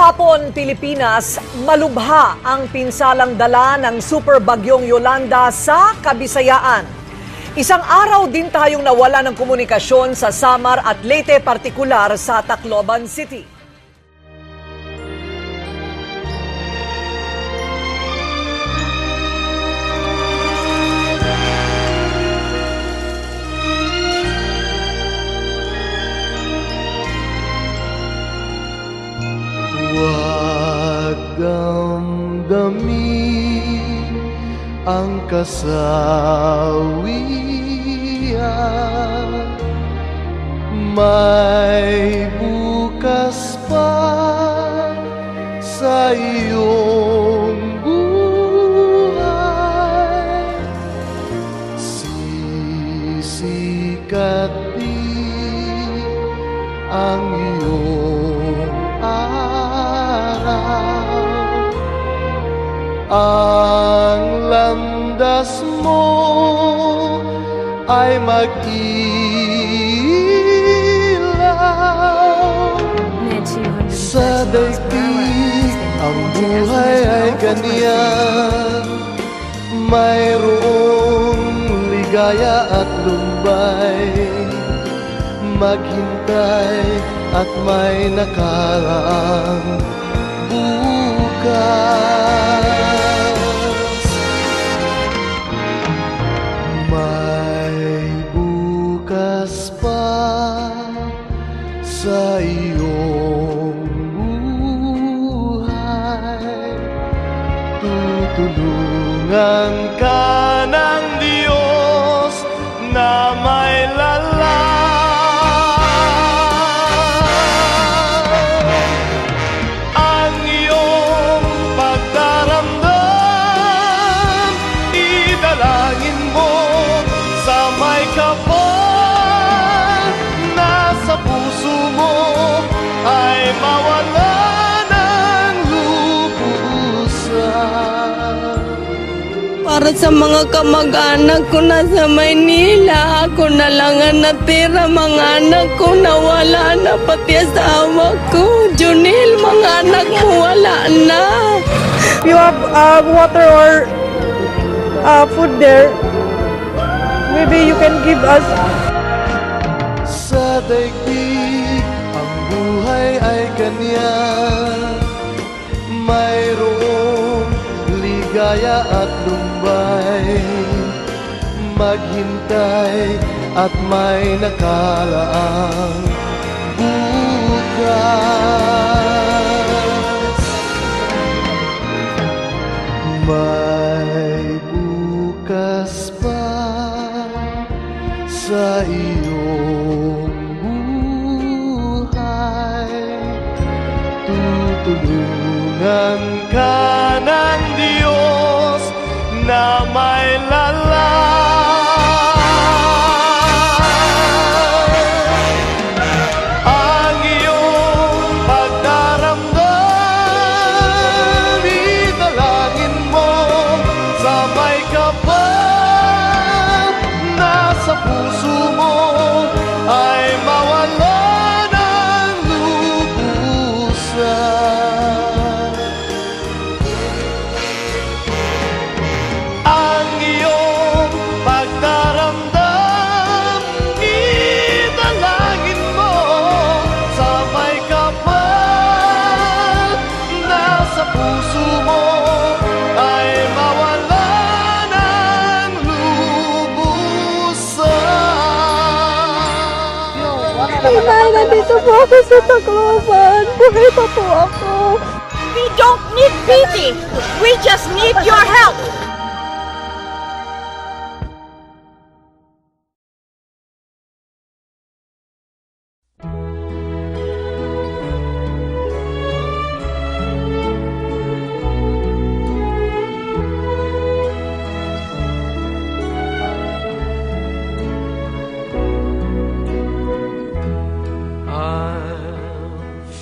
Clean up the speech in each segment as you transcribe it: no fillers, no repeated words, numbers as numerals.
Kahapon, Pilipinas, malubha ang pinsalang dala ng Super Bagyong Yolanda sa Kabisayaan. Isang araw din tayong nawala ng komunikasyon sa Samar at Leyte, partikular sa Tacloban City. Huwag damdamin ang kasawian, may bukas pa sa iyong buhay. Sisikat din ang iyong ang landas mo ay mag-ilaw. Sa daigdig ang buhay ay ganyan, mayroong ligaya at lumbay, maghintay at may nakaraang bukas. May bukas pa sa iyong buhay, tutulungan ka ng Diyos na may para sa mga kamag-anak ko na sa Maynila. Ako na lang ang natira, mga anak ko nawala na, pati asawa ko. Junil, mga anak mo wala na. You have water or food there, maybe you can give us. Sa daigdig ang buhay ay ganyan, mayroong ligaya at lumbay, maghintay at may nakaraang bukas. May bukas pa sa iyong buhay, tutulungan ka ng Diyos na may ang iyong pagdaramdam. Idalangin mo sa may kapal na sa puso mo ay mawala ng lubusan. Ang iyong pagdaramdam, idalangin mo sa may kapal na sa puso mo ay mawala ng lubusan. Inay, nandito po ako sa Tacloban. Buhay pa po ako. We don't need pity. We just need your help.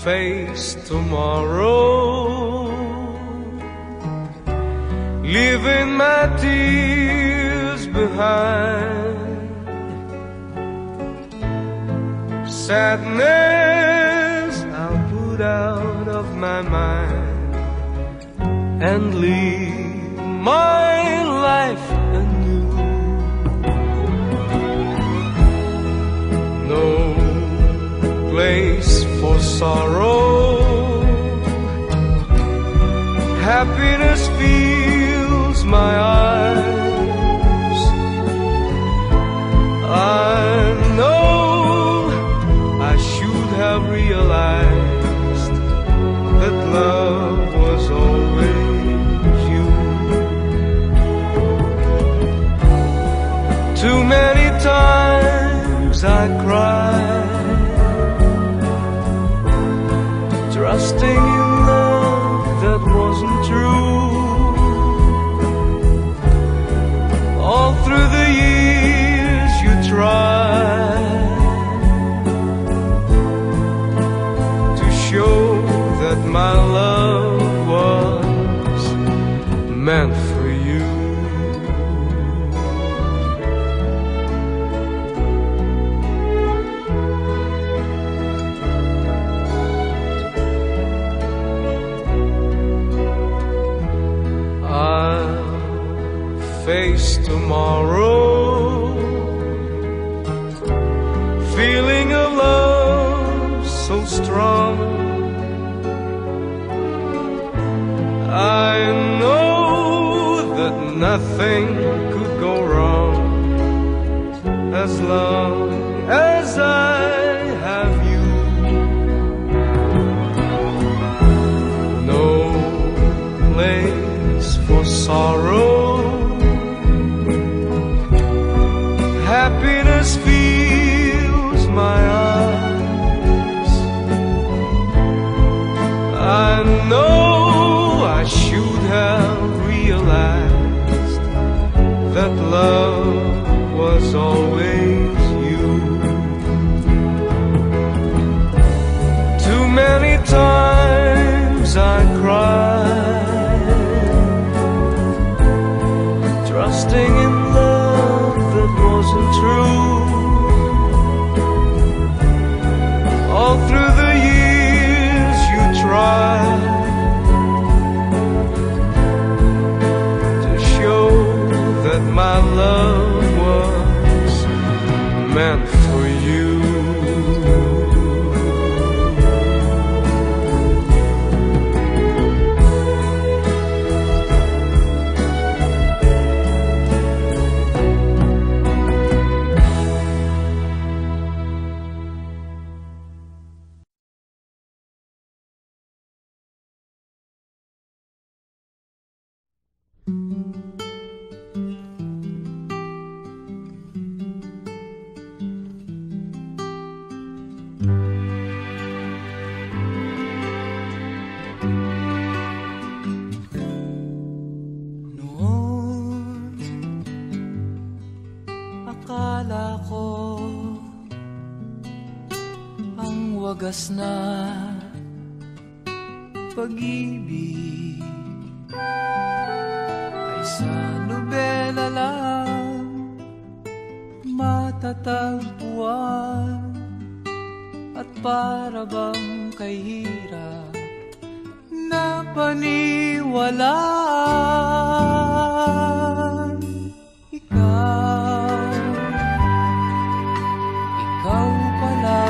Face tomorrow, leaving my tears behind. Sadness I'll put out of my my mind and lead my life anew. No place for sorrow, happiness fills my eyes. I know I should have realized that love was always you. Too many times I cried, trusting in love that wasn't true. All through the years you tried to show that my love was meant for you. I'll face tomorrow, feeling a love so strong. I know that nothing could go wrong as long as I have you. No place for sorrow, happiness fills my eyes. I know I should have realized that love was always you. Too many times I cried, trusting in love that wasn't true. All through the years you tried that my love was meant for you. Akala ko ang wagas na pag-ibig ay sa nobela lang matatagpuan, at para bang kahirap na paniwalaan. Ikaw pala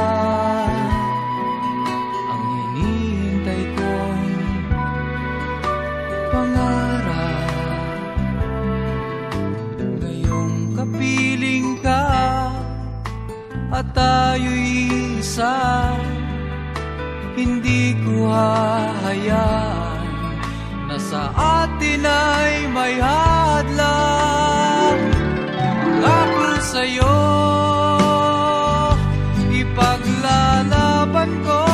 ang hinihintay kong pangarap. Ngayong kapiling ka at tayo'y isa, hindi ko hahayaan na sa atin ay may hadlang. Ako sa'yo ipaglalaban ko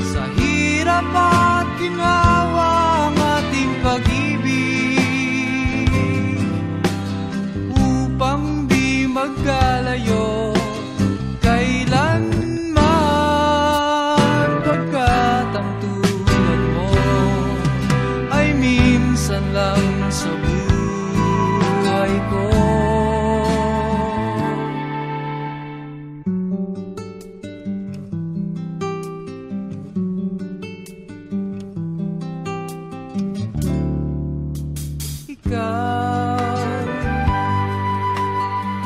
sa hirap at ginawa ang ating pag-ibig, upang di magkalayo kailanman, pagkat ang tulad mo ay minsan lang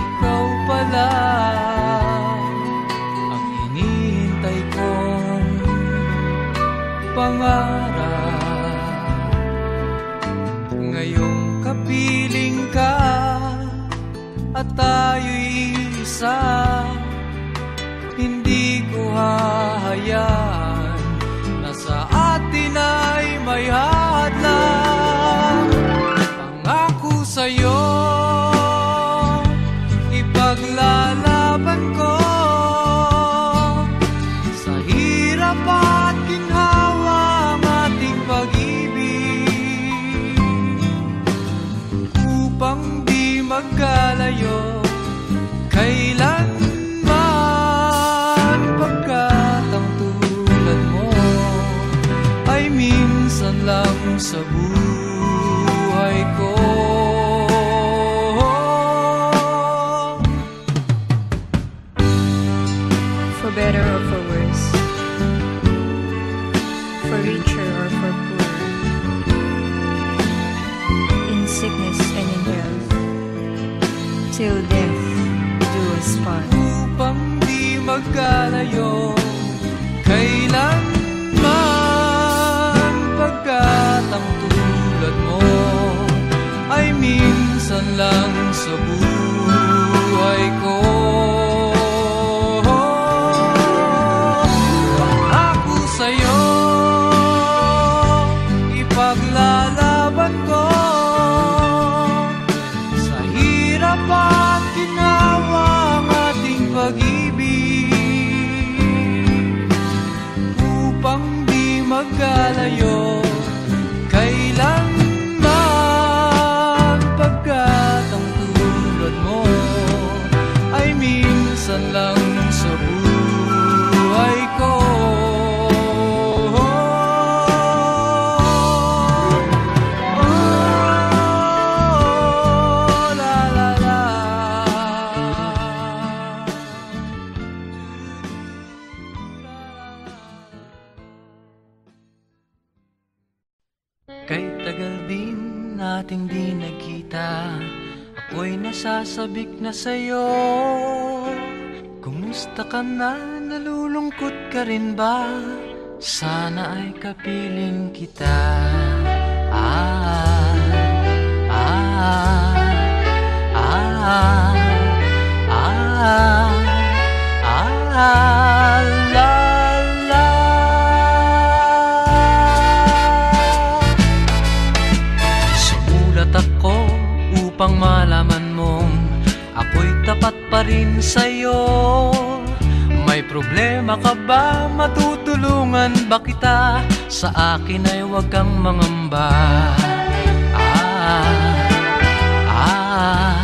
ikaw pala ang hinihintay kong pangarap. Ngayong kapiling ka at tayo'y isa, hindi ko hahayaan na sa atin ay may hadlang. Pangako sa'yo, ipaglalaban ko sa hirap at ginhawa ang ating pag-ibig, upang di magkalayo kailanman, pagkat ang tulad mo ay minsan lang sa buhay ko. For better or for worse, for richer or for poor, in sickness and in health, till death do us part. Upang di magkalayo kailanman, pagkat ang tulad mo ay minsan lang sa buhay ko. Pangako sa'yo, ipaglalaban ko sa hirap at ginawa ang ating pag-ibig, upang di magkalayo kailanman, pagkat ang tulad mo ay minsan lang sa buhay ko. La la la. Kay tagal din nating di nagkita, ako'y nasasabik na sa'yo. Kumusta ka na? Nalulungkot ka rin ba? Sana ay kapiling kita. Ah, ah, ah, ah, ah, la, la. Sumulat ako upang malaman mong ako'y tapat pa rin sa'yo. May problema ka ba? Matutulungan ba kita? Sa akin ay huwag kang mangamba. Ah, ah,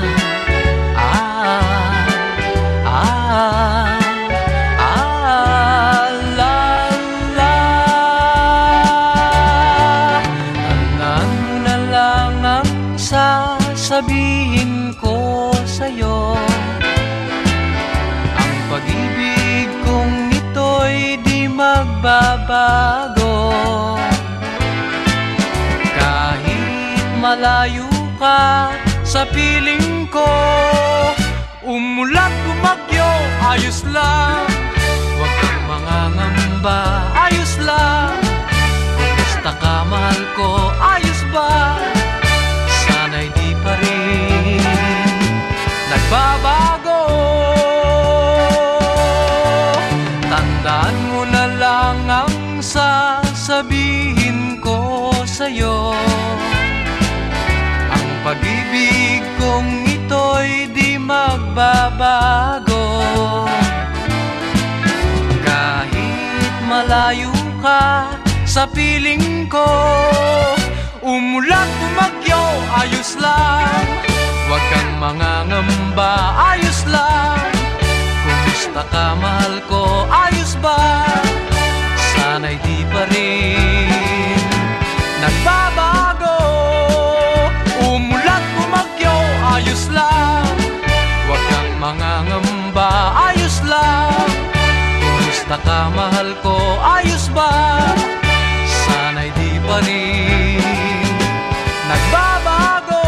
ah, ah, ah, la, la. Tandaan mo na lang ang sasabihin ko sa'yo. Ang pag-ibig kong ito'y di magbabago, kahit malayo ka sa piling ko. Umulat bumagyo, ayos lang, huwag kang mangangamba, ayos lang. Kumusta ka, mahal ko, ayos ba? Sana'y di pa rin nagbabago. Tandaan mo na lang ang sasabihin ko sa'yo. Ang pag-ibig kong ito'y di magbabago, kahit malayo ka sa piling ko. Umulat bumagyo, ayos lang, huwag kang mangangamba, ayos lang. Kumusta ka, mahal ko, ayos ba? Sana'y di pa rin nagbabago. Umulat bumagyo, ayos lang, huwag kang mangangamba, ayos lang. Kumusta ka, mahal ko, ayos ba? Sana'y di pa rin nagbabago.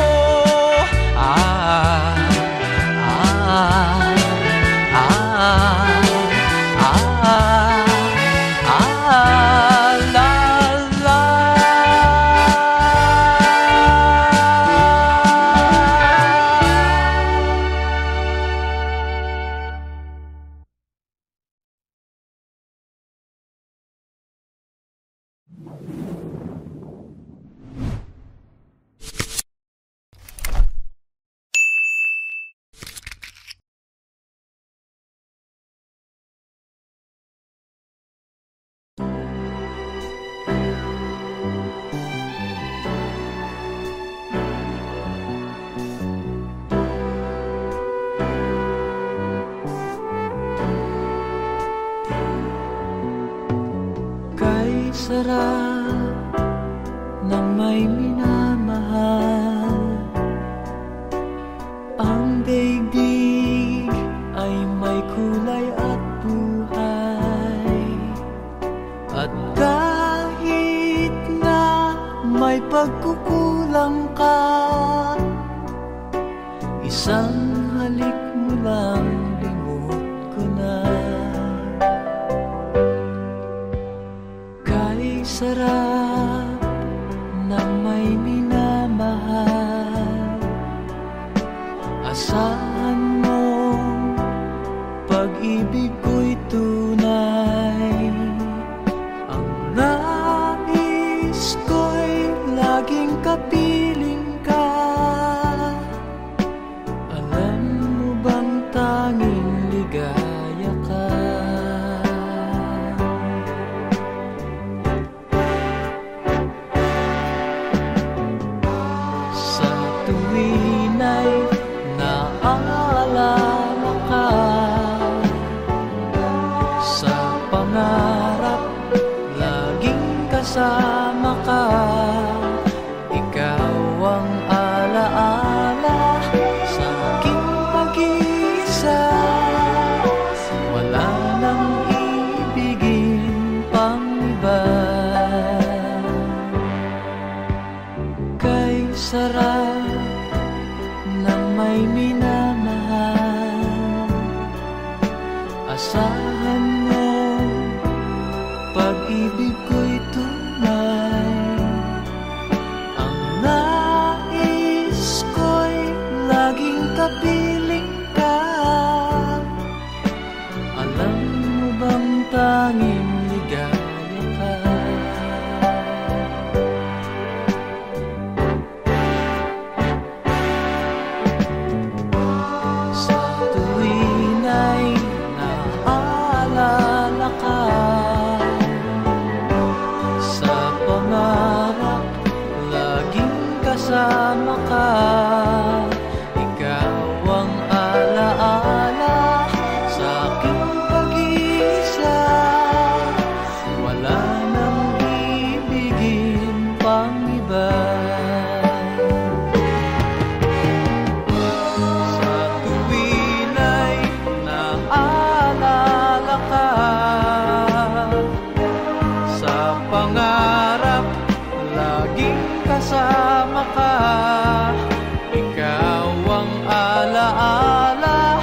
sarap ng may minamahal. Ang daigdig ay may kulay at buhay. At kahit na may pagkukulang ka, isang halik mo lang limot ko na. Kay sarap ng may minamahal, asahan mo pag-ibig ko'y tunay. Ang nais ko'y laging kapiling ka. Alam mo bang tanging ligaya ka? Sa tuwin ay naaalala ka, sa pangarap laging kasama ka. Ikaw ang alaala sa aking pag-iisa. Wala nang ibigin pang iba. Kay sarap ng may minamahal, asahan mo pag-ibig ko'y tunay. Ang nais ko'y laging kapiling ka. Alam mo bang tanging ligaya ka? Sa tuwin ay naaalala ka, sa pangarap laging kasama ka. Ikaw ang alaala sa aking pag-iisa. Wala nang ibigin pang iba. Sa tuwin ay naaalala ka, sa pangarap laging kasama ka. Ikaw ang alaala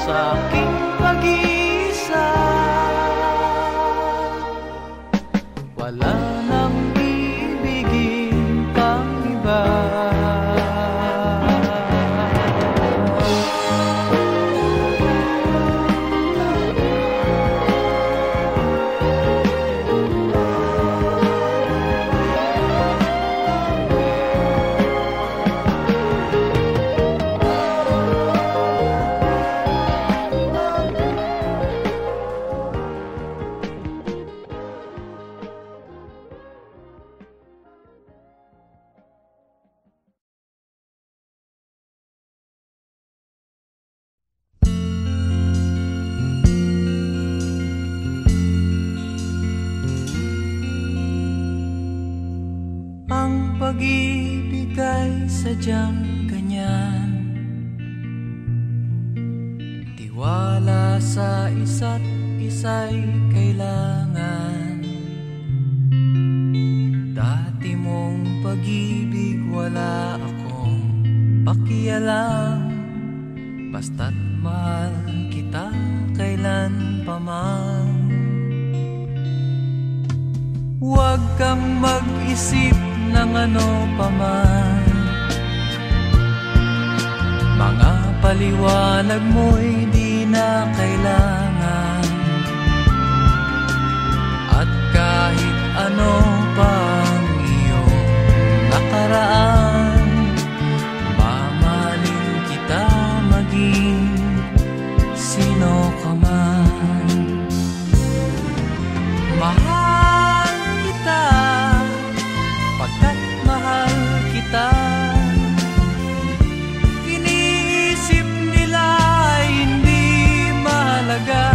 sa aking pag-iisa. Wala nang ibigin pang iba. Ang pag-ibig ay sadyang ganyan, tiwala sa isa't isa'y kailangan. Dati mong pag-ibig wala akong pakialam, basta't mahal kita kailan pa man. Huwag kang mag-isip ng ano paman, mga paliwanag mo'y di na kailangan. At kahit ano pang iyong nakaraan, mamahalin kita maging sino ka man. Mahal kita pagkat mahal kita. Iniisip nila ay hindi mahalaga.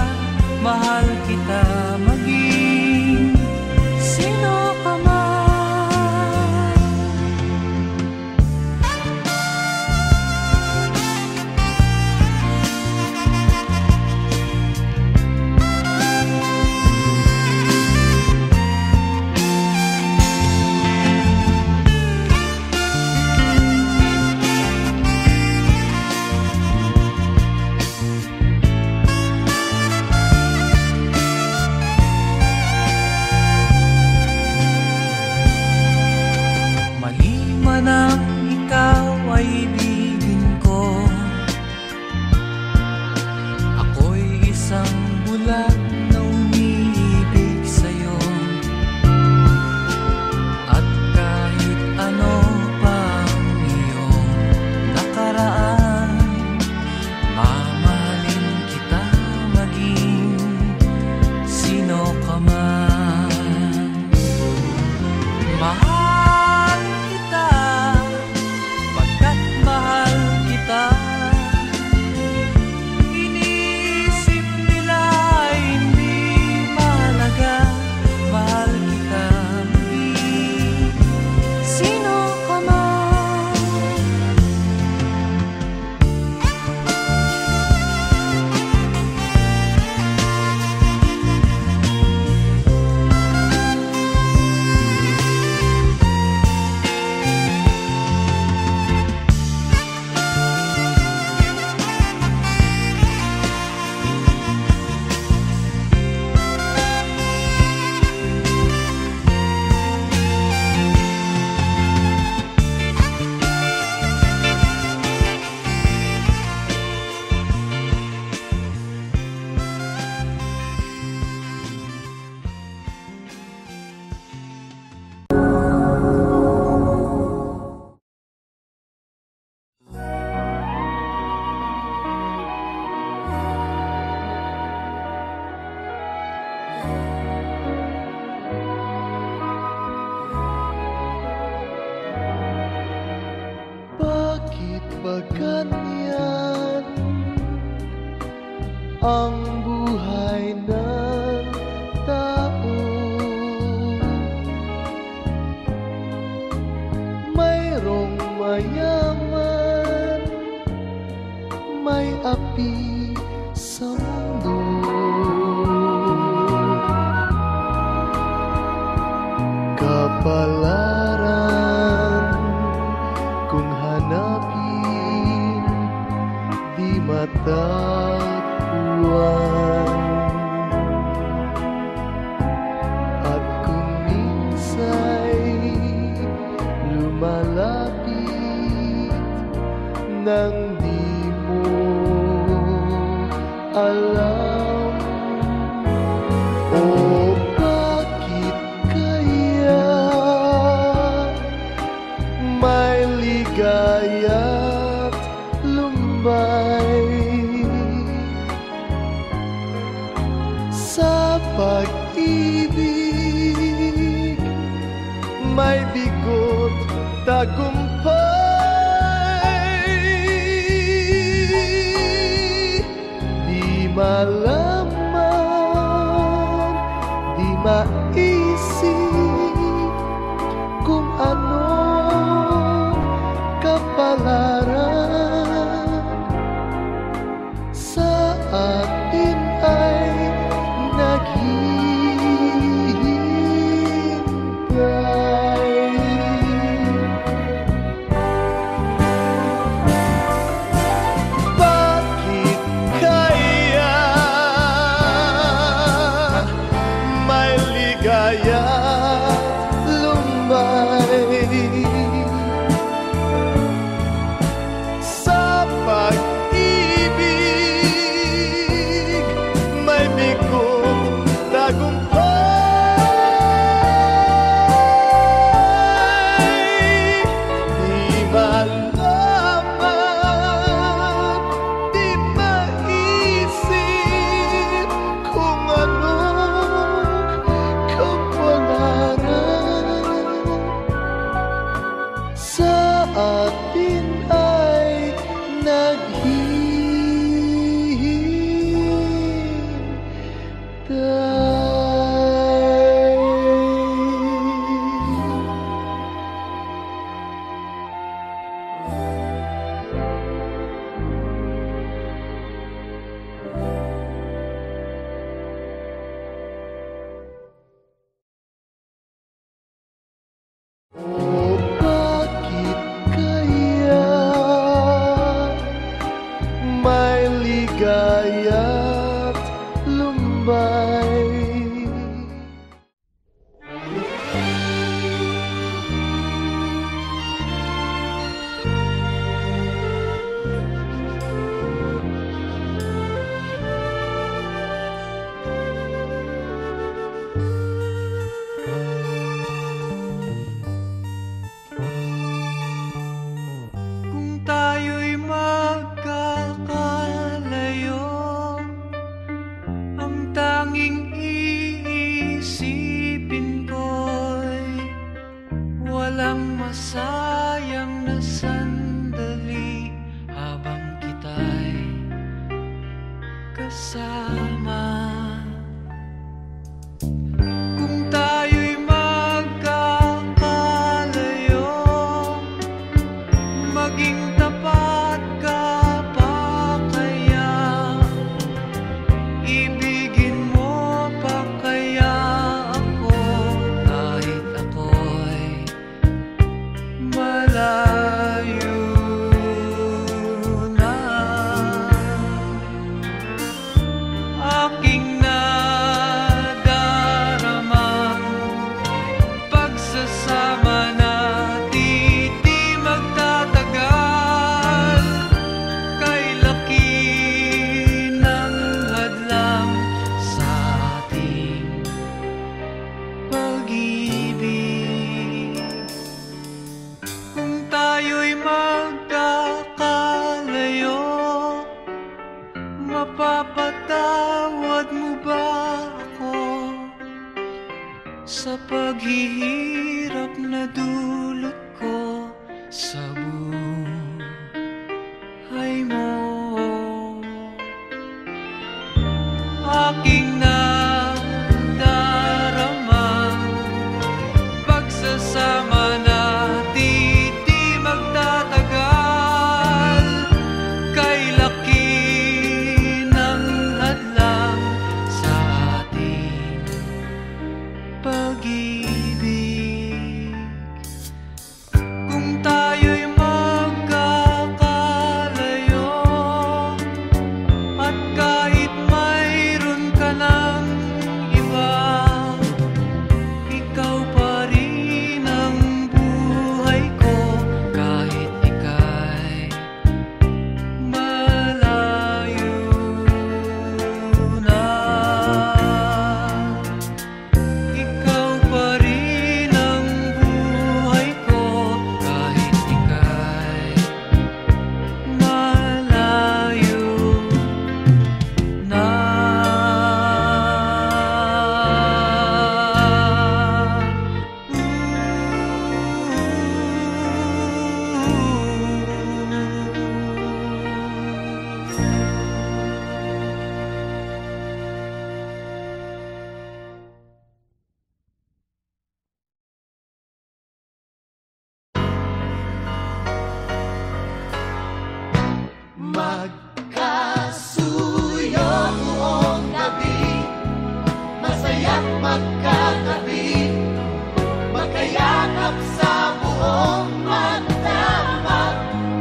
ganyan ang buhay ng tao. Mayroong mayaman, may api sa mundo. Kapalaran kung hanapin, di matatagpuan. At kung minsa'y lumalapit nang di mo alam, o bakit kaya may ligaya't lumbay sa pag-ibig, may bigot tagumpay. Di malaman, di maisip kung ano kapalaran sa atin ay naghihintay. Bakit kaya may ligaya lumbay sa pag-ibig, may bigot tagumpay. Di malaman, di maisip kung anong kapalaran sa atin ay o bakit kaya may ligaya't lumbay. Kung tayo'y magkakalayo, ang tanging iisipin ko'y walang masayang na sandali habang kita'y kasama. Kung tayo'y magkakalayo, maging tapat ka pa kaya? Ibigin mo pa kaya ako kahit ako'y malayo na? buhay mo. Aking nadarama, pagsasama natin di magtatagal. Kay laki ng hadlang sa ating pag-ibig. Kung tayo'y magkakalayo, at kahit mayroon ka ng iba, ikaw pa rin ang buhay ko. Kahit ika'y malayo na, ikaw pa rin ang buhay ko. Kahit ika'y malayo na. Magkasuyo buong gabi, masaya't magkatabi, magkayakap sa buong magdamag.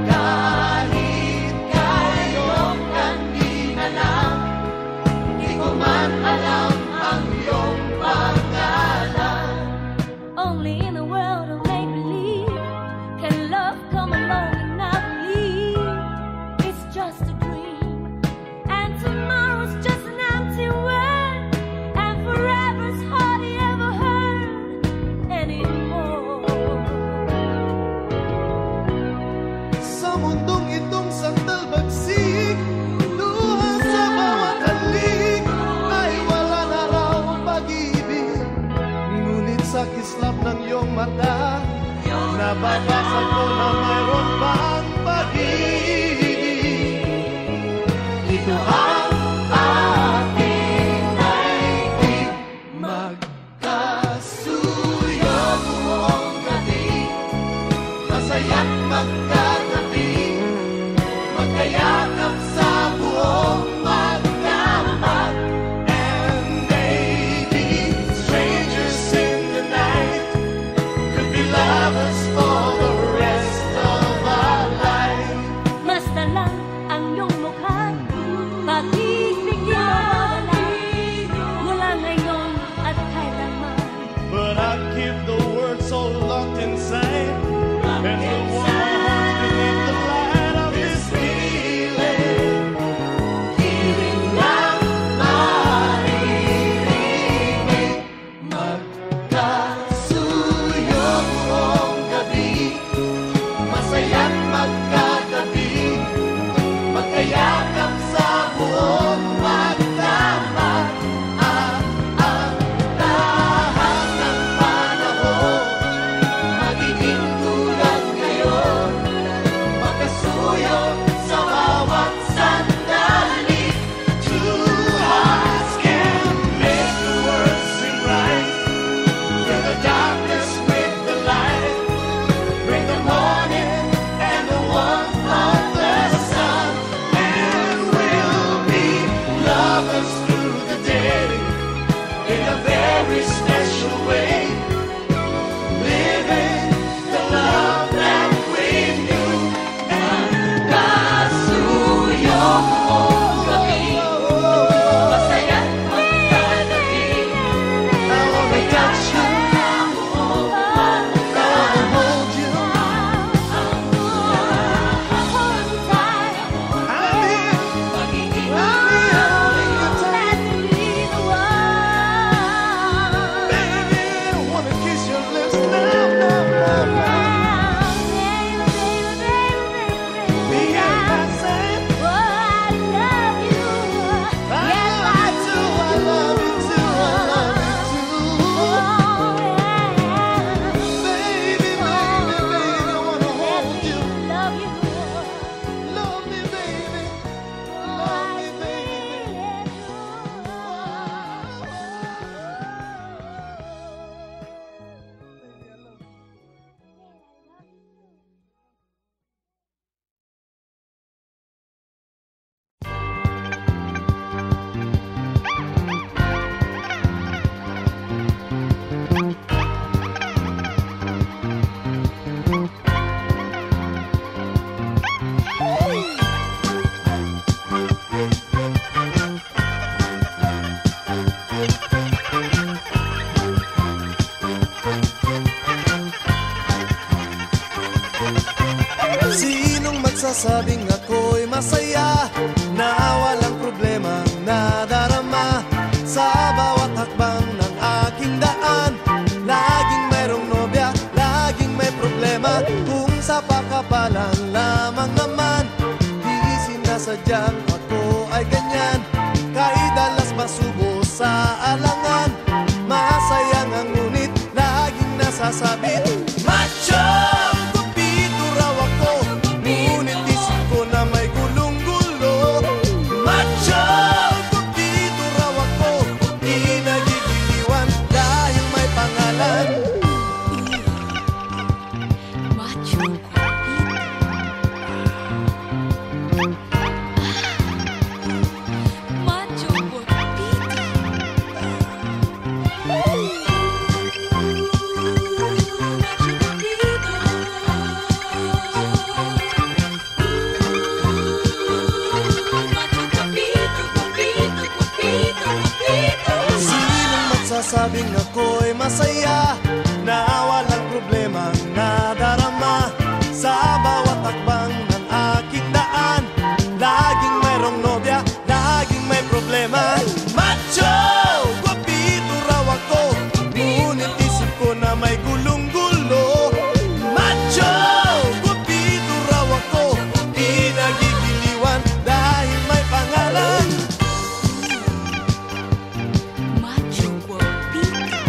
Kahit kayong kanina lang, di ko man alam ang iyong pangalan. Only in a world of make-believe can love come along and not leave. It's just a dream, and tomorrow's just an empty word, and forever's hardly ever heard anymore. Sa mundong itong sandal bagsik, luha sa bawat halik, ay wala na raw pag-ibig. Ngunit sa kislap ng iyong mata, nababasa ko na mayroon pang pag-ibig. Ito ang aking naibig, magkasuyo buong gabi, masaya't magkatabi, magkayakap sa buong magdamag. And maybe strangers in the night could be lovers for the rest of our life. Basta lang ang iyong mukha, pag-ibig di mawawala, mula ngayon at kailanman. But I keep the words so locked inside, and the warm heart beneath the light of this feeling. ako'y masaya na walang problemang nadarama sa bawat hakbang ng aking daan. Laging mayroong nobya, laging may problema, kung sa pakapalan lamang naman. Di sinasadyang ako ay ganyan, kahit dalas masubo sa alangan. Masayang ang ngunit laging nasasabit, macho! Kupito raw ako, ngunit isip ko na may gulong-gulo. Macho! Kupito raw ako, di nagigiliwan dahil may pangalan. Macho Macho Sinong magsasabing ako'y masaya na walang problemang nadarama sa bawat hakbang ng aking daan. Laging mayroong nobya, laging may problema. Macho! Guwapito raw ako, ngunit isip ko na may gulong-gulo. Macho! Guwapito raw ako, di nagigiliwan dahil may pangalan. Macho guapito.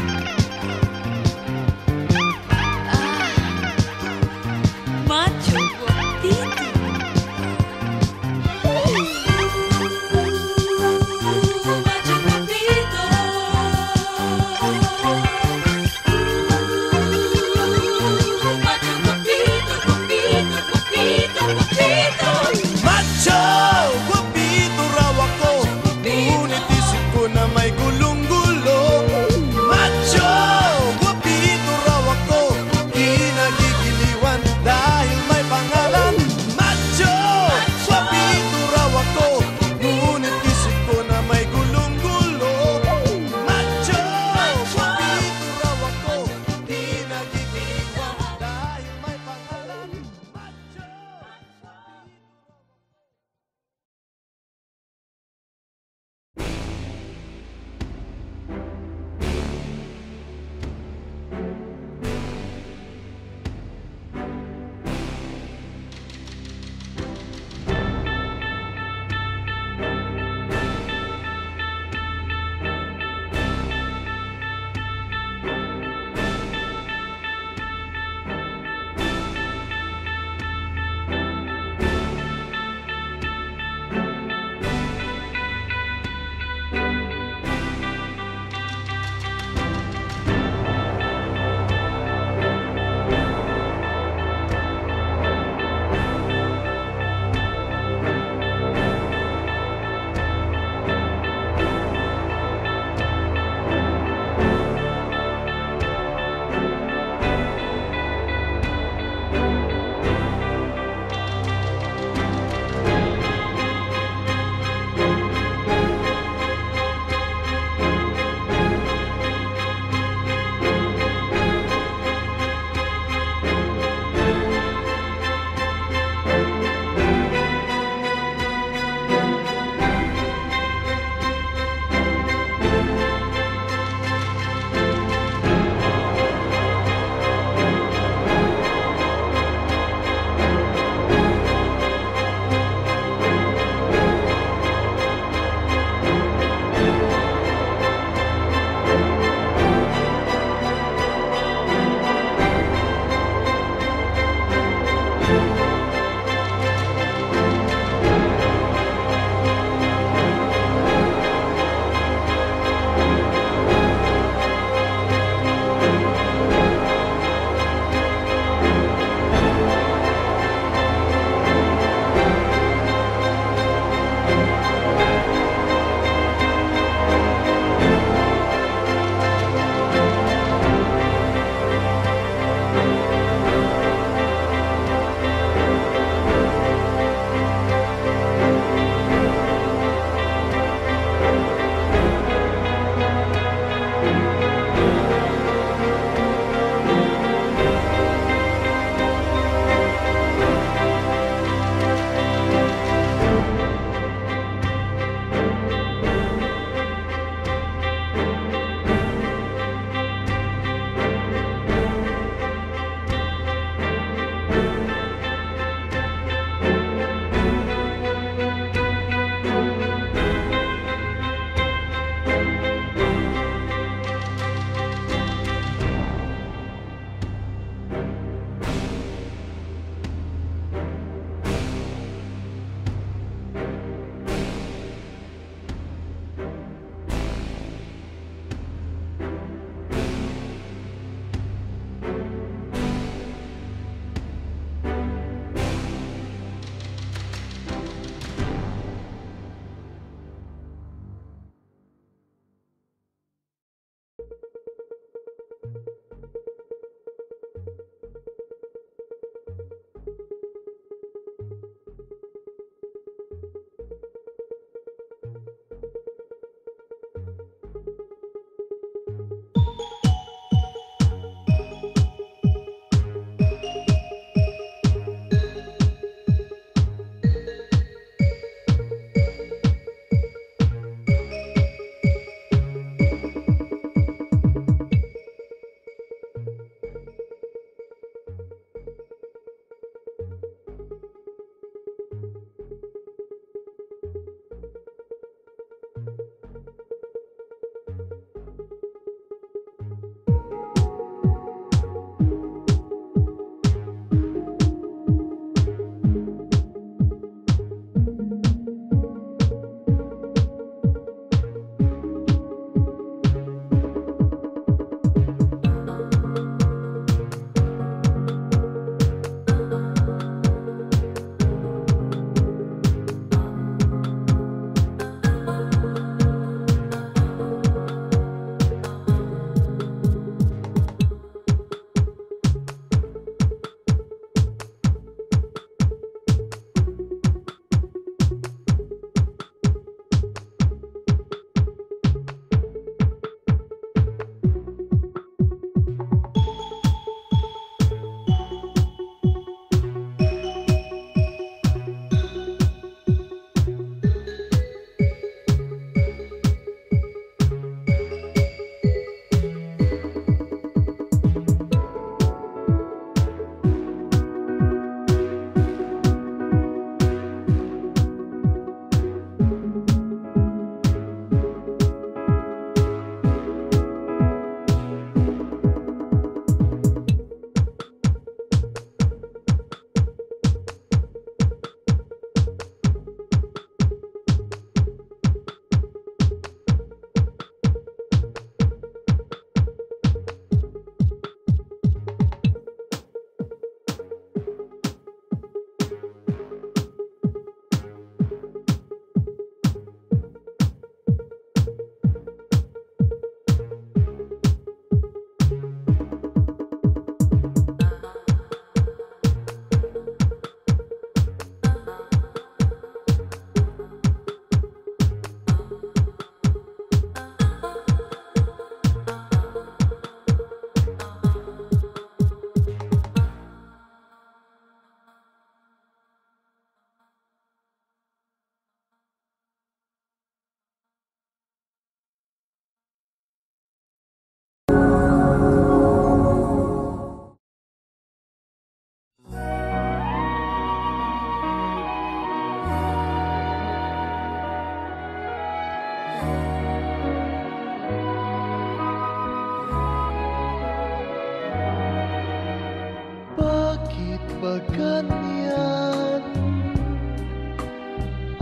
ganyan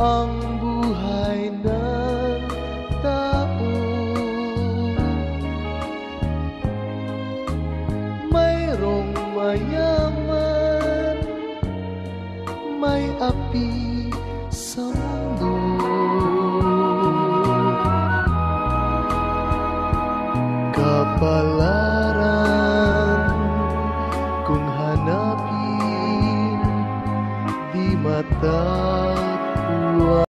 ang buhay ng tao. Mayroong mayaman, may api